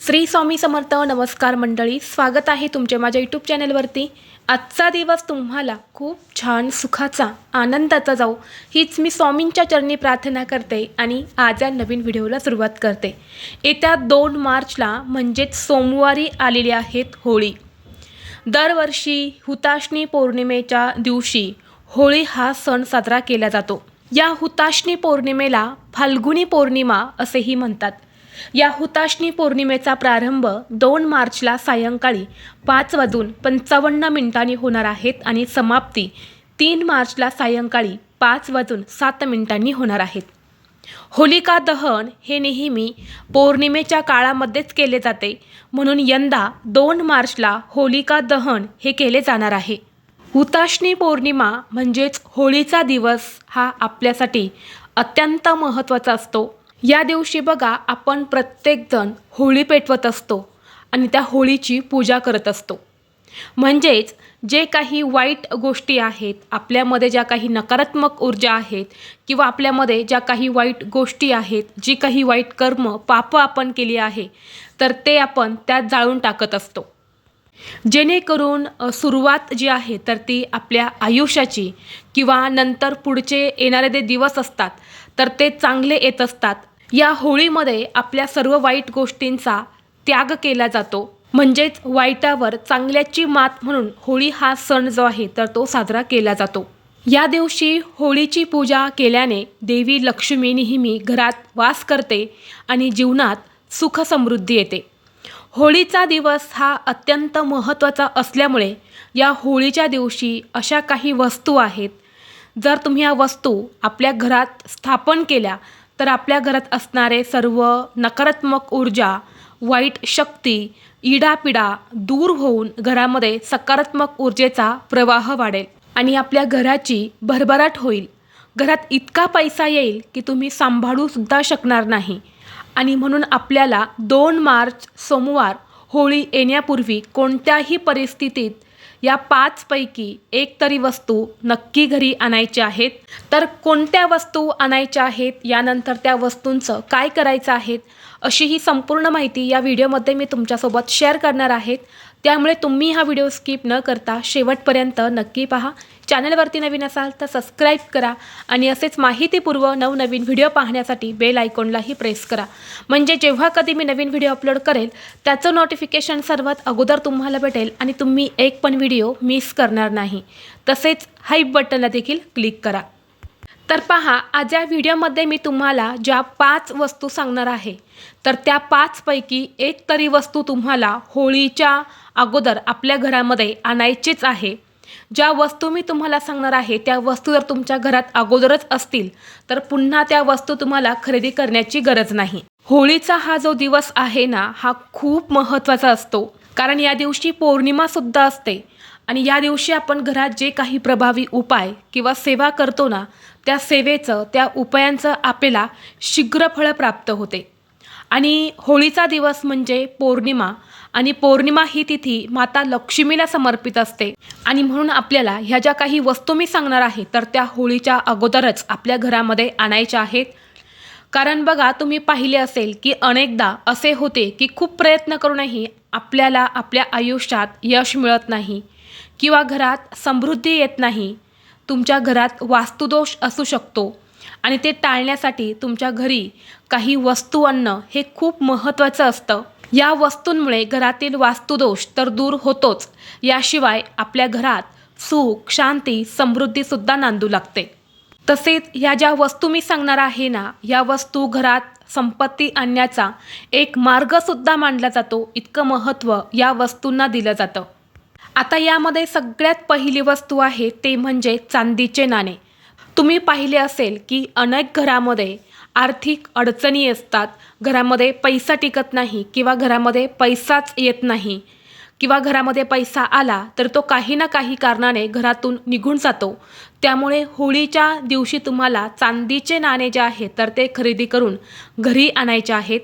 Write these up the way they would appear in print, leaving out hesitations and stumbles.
श्री स्वामी समर्थ. नमस्कार मंडळी, स्वागत आहे तुमचे माझ्या यूट्यूब चॅनलवरती. आजचा दिवस तुम्हाला खूप छान सुखाचा आनंदाचा जाऊ हीच मी स्वामींच्या चरणी प्रार्थना करते आणि आज या नवीन व्हिडिओला सुरुवात करते. येत्या 2 मार्चला म्हणजेच सोमवारी आलेली आहेत होळी. दरवर्षी हुताशनी पौर्णिमेच्या दिवशी होळी हा सण साजरा केला जातो. या हुताशनी पौर्णिमेला फाल्गुनी पौर्णिमा असेही म्हणतात. या हुताशनी पौर्णिमेचा प्रारंभ 2 मार्चला सायंकाळी 5:55 होणार आहेत आणि समाप्ती 3 मार्चला सायंकाळी 5:07 होणार आहेत. होलिका दहन हे नेहमी पौर्णिमेच्या काळामध्येच केले जाते, म्हणून यंदा 2 मार्चला होलिका दहन हे केले जाणार आहे. हुताशनी पौर्णिमा म्हणजेच होळीचा दिवस हा आपल्यासाठी अत्यंत महत्त्वाचा असतो. या दिवशी बघा, आपण प्रत्येकजण होळी पेटवत असतो आणि त्या होळीची पूजा करत असतो. म्हणजेच जे काही वाईट गोष्टी आहेत, आपल्यामध्ये ज्या काही नकारात्मक ऊर्जा आहेत किंवा आपल्यामध्ये ज्या काही वाईट गोष्टी आहेत, जी काही वाईट कर्म पापं आपण केली आहे, तर ते आपण त्यात जाळून टाकत असतो. जेणेकरून सुरुवात जी आहे तर ती आपल्या आयुष्याची किंवा नंतर पुढचे येणारे जे दिवस असतात तर ते चांगले येत असतात. या होळीमध्ये आपल्या सर्व वाईट गोष्टींचा त्याग केला जातो. म्हणजेच वाईटावर चांगल्याची मात म्हणून होळी हा सण जो आहे तर तो साजरा केला जातो. या दिवशी होळीची पूजा केल्याने देवी लक्ष्मी नेहमी घरात वास करते आणि जीवनात सुख समृद्धी येते. होळीचा दिवस हा अत्यंत महत्त्वाचा असल्यामुळे या होळीच्या दिवशी अशा काही वस्तू आहेत, जर तुम्ही या वस्तू आपल्या घरात स्थापन केल्या तर आपल्या घरात असणारे सर्व नकारात्मक ऊर्जा, वाईट शक्ती, इडापिडा दूर होऊन घरामध्ये सकारात्मक ऊर्जेचा प्रवाह वाढेल आणि आपल्या घराची भरभराट होईल. घरात इतका पैसा येईल की तुम्ही सांभाळूसुद्धा शकणार नाही. आणि म्हणून आपल्याला 2 मार्च सोमवार होळी येण्यापूर्वी कोणत्याही परिस्थितीत या 5 पैकी एक तरी वस्तू नक्की घरी आणायच्या आहेत. तर कोणत्या वस्तू आणायच्या आहेत, यानंतर त्या वस्तूंचं काय करायचं आहे, अशी ही संपूर्ण माहिती या व्हिडिओमध्ये मी तुमच्यासोबत शेअर करणार आहेत. त्यामुळे तुम्ही हा व्हिडिओ स्किप न करता शेवटपर्यंत नक्की पहा. चॅनलवरती नवीन असाल तर सबस्क्राईब करा आणि असेच माहितीपूर्व नवनवीन व्हिडिओ पाहण्यासाठी बेल आयकॉनलाही प्रेस करा. म्हणजे जेव्हा कधी मी नवीन व्हिडिओ अपलोड करेल त्याचं नोटिफिकेशन सर्वात अगोदर तुम्हाला भेटेल आणि तुम्ही एक पण व्हिडिओ मिस करणार नाही. तसेच हाईप बटनला देखील क्लिक करा. तर पहा, आज या व्हिडिओमध्ये मी तुम्हाला ज्या 5 वस्तू सांगणार आहे तर त्या 5 पैकी एक तरी वस्तू तुम्हाला होळीच्या अगोदर आपल्या घरामध्ये आणायचीच आहे. ज्या वस्तू मी तुम्हाला सांगणार आहे त्या वस्तू जर तुमच्या घरात अगोदरच असतील तर पुन्हा त्या वस्तू तुम्हाला खरेदी करण्याची गरज नाही. होळीचा हा जो दिवस आहे ना, हा खूप महत्त्वाचा असतो, कारण या दिवशी पौर्णिमासुद्धा असते आणि या दिवशी आपण घरात जे काही प्रभावी उपाय किंवा सेवा करतो ना, त्या सेवेचं, त्या उपायांचं आपल्याला शीघ्र फळ प्राप्त होते. आणि होळीचा दिवस म्हणजे पौर्णिमा आणि पौर्णिमा ही तिथी माता लक्ष्मीला समर्पित असते आणि म्हणून आपल्याला ह्या ज्या काही वस्तू मी सांगणार आहे तर त्या होळीच्या अगोदरच आपल्या घरामध्ये आणायच्या आहेत. कारण बघा, तुम्ही पाहिले असेल की अनेकदा असे होते की खूप प्रयत्न करूनही आपल्याला आपल्या आयुष्यात यश मिळत नाही किंवा घरात समृद्धी येत नाही. तुमच्या घरात वास्तुदोष असू शकतो आणि ते टाळण्यासाठी तुमच्या घरी काही वस्तू आणणं हे खूप महत्त्वाचं असतं. या वस्तूंमुळे घरातील वास्तुदोष तर दूर होतोच, याशिवाय आपल्या घरात सुख, शांती, समृद्धीसुद्धा नांदू लागते. तसेच ह्या ज्या वस्तू मी सांगणार आहे ना, या वस्तू घरात संपत्ती आणण्याचा एक मार्गसुद्धा मानला जातो. इतकं महत्त्व या वस्तूंना दिलं जातं. आता यामध्ये सगळ्यात पहिली वस्तू आहे ते म्हणजे चांदीचे नाणे. तुम्ही पाहिले असेल की अनेक घरामध्ये आर्थिक अडचणी असतात, घरामध्ये पैसा टिकत नाही किंवा घरामध्ये पैसाच येत नाही किंवा घरामध्ये पैसा आला तर तो काही ना काही कारणाने घरातून निघून जातो. त्यामुळे होळीच्या दिवशी तुम्हाला चांदीचे नाणे जे आहेत तर ते खरेदी करून घरी आणायचे आहेत.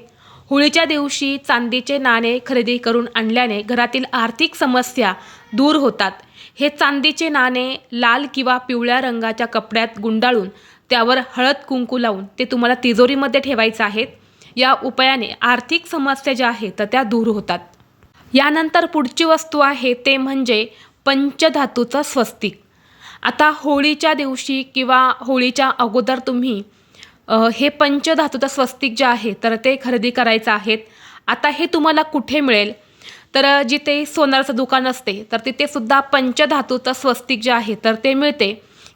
होळीच्या दिवशी चांदीचे नाणे खरेदी करून आणल्याने घरातील आर्थिक समस्या दूर होतात. हे चांदीचे नाणे लाल किंवा पिवळ्या रंगाच्या कपड्यात गुंडाळून त्यावर हळद कुंकू लावून ते तुम्हाला तिजोरीमध्ये ठेवायचं आहे. या उपायाने आर्थिक समस्या ज्या आहेत तर त्या दूर होतात. यानंतर पुढची वस्तू आहे ते म्हणजे पंचधातूचं स्वस्तिक. आता होळीच्या दिवशी किंवा होळीच्या अगोदर तुम्ही हे पंचधातूचं स्वस्तिक जे आहे तर ते खरेदी करायचं आहेत. आता हे तुम्हाला कुठे मिळेल, तर जिथे सोनाराचं दुकान असते तर तिथे सुद्धा पंचधातूचं स्वस्तिक जे आहे तर ते मिळते,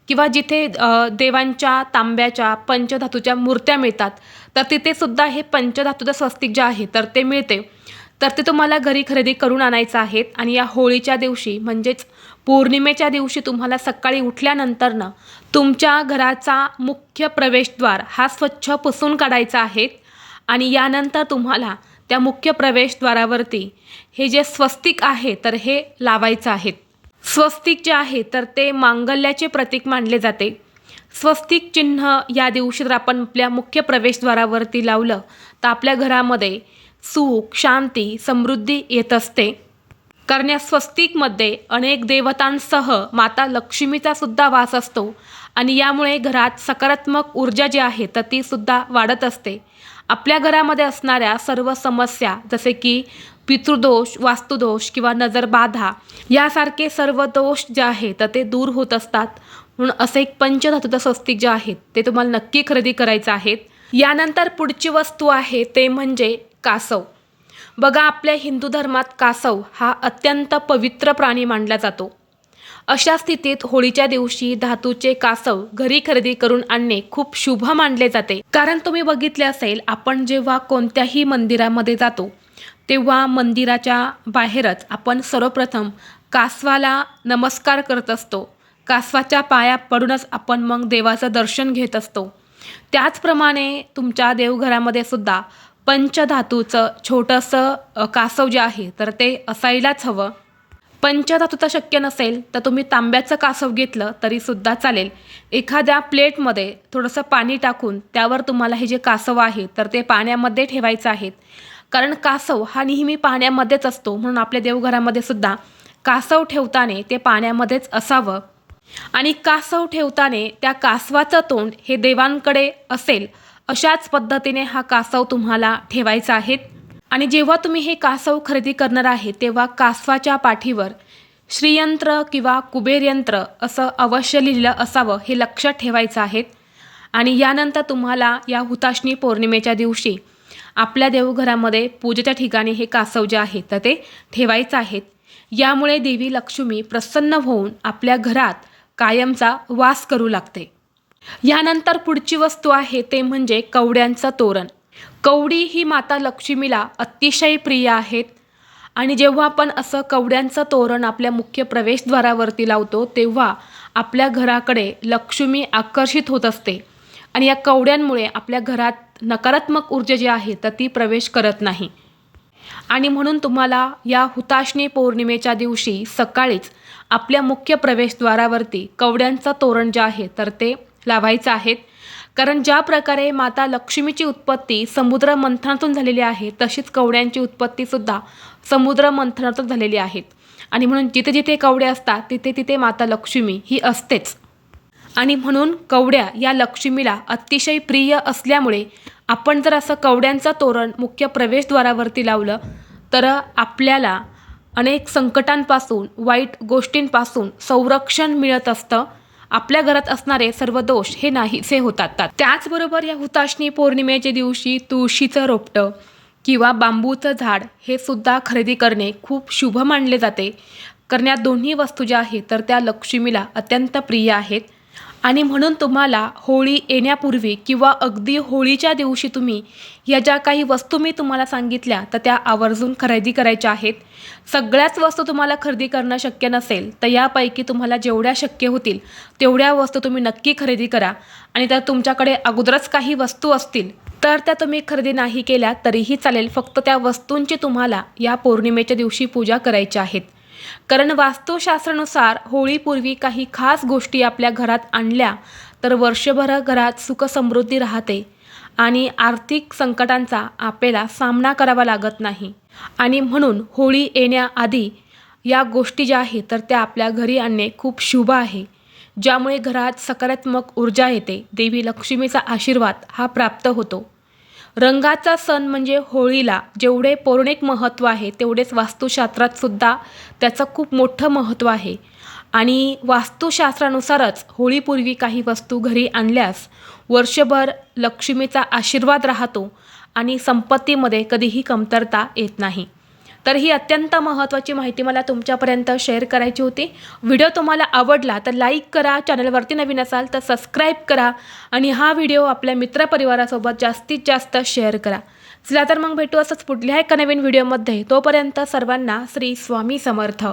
किंवा जिथे देवांच्या तांब्याच्या पंचधातूच्या मूर्त्या मिळतात तर तिथे सुद्धा हे पंचधातूचं स्वस्तिक जे आहे तर ते मिळते. तर ते तुम्हाला घरी खरेदी करून आणायचं आहेत. आणि या होळीच्या दिवशी म्हणजेच पौर्णिमेच्या दिवशी तुम्हाला सकाळी उठल्यानंतरनं तुमच्या घराचा मुख्य प्रवेशद्वार हा स्वच्छ पुसून काढायचा आहे. आणि यानंतर तुम्हाला त्या मुख्य प्रवेशद्वारावरती हे जे स्वस्तिक आहे तर हे लावायचं आहे. स्वस्तिक जे आहे तर ते मांगल्याचे प्रतीक मानले जाते. स्वस्तिक चिन्ह या दिवशी जर आपण आपल्या मुख्य प्रवेशद्वारावरती लावलं तर आपल्या घरामध्ये सुख, शांती, समृद्धी येत असते. कारण या स्वस्तिकमध्ये अनेक देवतांसह माता लक्ष्मीचा सुद्धा वास असतो आणि यामुळे घरात सकारात्मक ऊर्जा जी आहे तर ती सुद्धा वाढत असते. आपल्या घरामध्ये असणाऱ्या सर्व समस्या जसे की पितृदोष, वास्तुदोष किंवा नजरबाधा यासारखे सर्व दोष जे आहेत तर ते दूर होत असतात. म्हणून असं एक पंचधातूचं स्वस्तिक जे आहेत ते तुम्हाला नक्की खरेदी करायचं आहे. यानंतर पुढची वस्तू आहे ते म्हणजे कासव. बघा, आपल्या हिंदू धर्मात कासव हा अत्यंत पवित्र प्राणी मानला जातो. अशा स्थितीत होळीच्या दिवशी धातूचे कासव घरी खरेदी करून आणणे खूप शुभ मानले जाते. कारण तुम्ही बघितले असेल, आपण जेव्हा कोणत्याही मंदिरामध्ये जातो तेव्हा मंदिराच्या बाहेरच आपण सर्वप्रथम कासवाला नमस्कार करत असतो. कासवाच्या पाया पडूनच आपण मग देवाचं दर्शन घेत असतो. त्याचप्रमाणे तुमच्या देवघरामध्ये सुद्धा पंचधातूचं छोटंसं कासव जे आहे तर ते असायलाच हवं. पंचधातूचं शक्य नसेल तर तुम्ही तांब्याचं कासव घेतलं तरीसुद्धा चालेल. एखाद्या प्लेटमध्ये थोडंसं पाणी टाकून त्यावर तुम्हाला हे जे कासव आहे तर ते पाण्यामध्ये ठेवायचं आहे. कारण कासव हा नेहमी पाण्यामध्येच असतो, म्हणून आपल्या देवघरामध्ये सुद्धा कासव ठेवताना ते पाण्यामध्येच असावं. आणि कासव ठेवताना त्या कासवाचं तोंड हे देवांकडे असेल अशाच पद्धतीने हा कासव तुम्हाला ठेवायचा आहे. आणि जेव्हा तुम्ही हे कासव खरेदी करणार आहे तेव्हा कासवाच्या पाठीवर श्रीयंत्र किंवा कुबेरयंत्र असं अवश्य लिहिलं असावं, हे लक्षात ठेवायचं आहे. आणि यानंतर तुम्हाला या हुताशनी पौर्णिमेच्या दिवशी आपल्या देवघरामध्ये पूजेच्या ठिकाणी हे कासव जे आहे तर ते ठेवायचं आहे. यामुळे देवी लक्ष्मी प्रसन्न होऊन आपल्या घरात कायमचा वास करू लागते. यानंतर पुढची वस्तू आहे ते म्हणजे कवड्यांचं तोरण. कवडी ही माता लक्ष्मीला अतिशय प्रिय आहेत. आणि जेव्हा आपण असं कवड्यांचं तोरण आपल्या मुख्य प्रवेशद्वारावरती लावतो तेव्हा आपल्या घराकडे लक्ष्मी आकर्षित होत असते. आणि या कवड्यांमुळे आपल्या घरात नकारात्मक ऊर्जा जी आहे तर ती प्रवेश करत नाही. आणि म्हणून तुम्हाला या हुताशनी पौर्णिमेच्या दिवशी सकाळीच आपल्या मुख्य प्रवेशद्वारावरती कवड्यांचं तोरण जे आहे तर ते लावायचं आहे. कारण ज्या प्रकारे माता लक्ष्मीची उत्पत्ती समुद्र मंथनातून झालेली आहे तशीच कवड्यांची उत्पत्तीसुद्धा समुद्र मंथनातून झालेली आहे. आणि म्हणून जिथे जिथे कवड्या असतात तिथे तिथे माता लक्ष्मी ही असतेच. आणि म्हणून कवड्या या लक्ष्मीला अतिशय प्रिय असल्यामुळे आपण जर असं कवड्यांचं तोरण मुख्य प्रवेशद्वारावरती लावलं तर आपल्याला अनेक संकटांपासून, वाईट गोष्टींपासून संरक्षण मिळत असतं. आपल्या घरात असणारे सर्व दोष हे नाहीसे होतात. त्याचबरोबर या हुताशनी पौर्णिमेच्या दिवशी तुळशीचं रोपटं किंवा बांबूचं झाड हे सुद्धा खरेदी करणे खूप शुभ मानले जाते. कारण या दोन्ही वस्तू ज्या आहेत तर त्या लक्ष्मीला अत्यंत प्रिय आहेत. आणि म्हणून तुम्हाला होळी येण्यापूर्वी किंवा अगदी होळीच्या दिवशी तुम्ही या ज्या काही वस्तू मी तुम्हाला सांगितल्या तर त्या आवर्जून खरेदी करायच्या आहेत. सगळ्याच वस्तू तुम्हाला खरेदी करणं शक्य नसेल तर यापैकी तुम्हाला जेवढ्या शक्य होतील तेवढ्या वस्तू तुम्ही नक्की खरेदी करा. आणि जर तुमच्याकडे अगोदरच काही वस्तू असतील तर त्या तुम्ही खरेदी नाही केल्या तरीही चालेल. फक्त त्या वस्तूंची तुम्हाला या पौर्णिमेच्या दिवशी पूजा करायची आहेत. कारण वास्तुशास्त्रानुसार होळीपूर्वी काही खास गोष्टी आपल्या घरात आणल्या तर वर्षभर घरात सुखसमृद्धी राहते आणि आर्थिक संकटांचा आपल्याला सामना करावा लागत नाही. आणि म्हणून होळी येण्याआधी या गोष्टी ज्या आहेत तर त्या आपल्या घरी आणणे खूप शुभ आहे. ज्यामुळे घरात सकारात्मक ऊर्जा येते, देवी लक्ष्मीचा आशीर्वाद हा प्राप्त होतो. रंगाचा सण म्हणजे होळीला जेवढे पौराणिक महत्त्व आहे तेवढेच वास्तुशास्त्रात सुद्धा त्याचं खूप मोठं महत्त्व आहे. आणि वास्तुशास्त्रानुसारच होळीपूर्वी काही वस्तू घरी आणल्यास वर्षभर लक्ष्मीचा आशीर्वाद राहतो आणि संपत्तीमध्ये कधीही कमतरता येत नाही. तर ही अत्यंत महत्त्वाची माहिती मला तुमच्यापर्यंत शेअर करायची होती. व्हिडिओ तुम्हाला आवडला तर लाईक करा, चॅनलवरती नवीन असाल तर सबस्क्राईब करा आणि हा व्हिडिओ आपल्या मित्रपरिवारासोबत जास्तीत जास्त शेअर करा. चला तर मग भेटू असंच पुढल्या एका नवीन व्हिडिओमध्ये. तोपर्यंत सर्वांना श्री स्वामी समर्थ.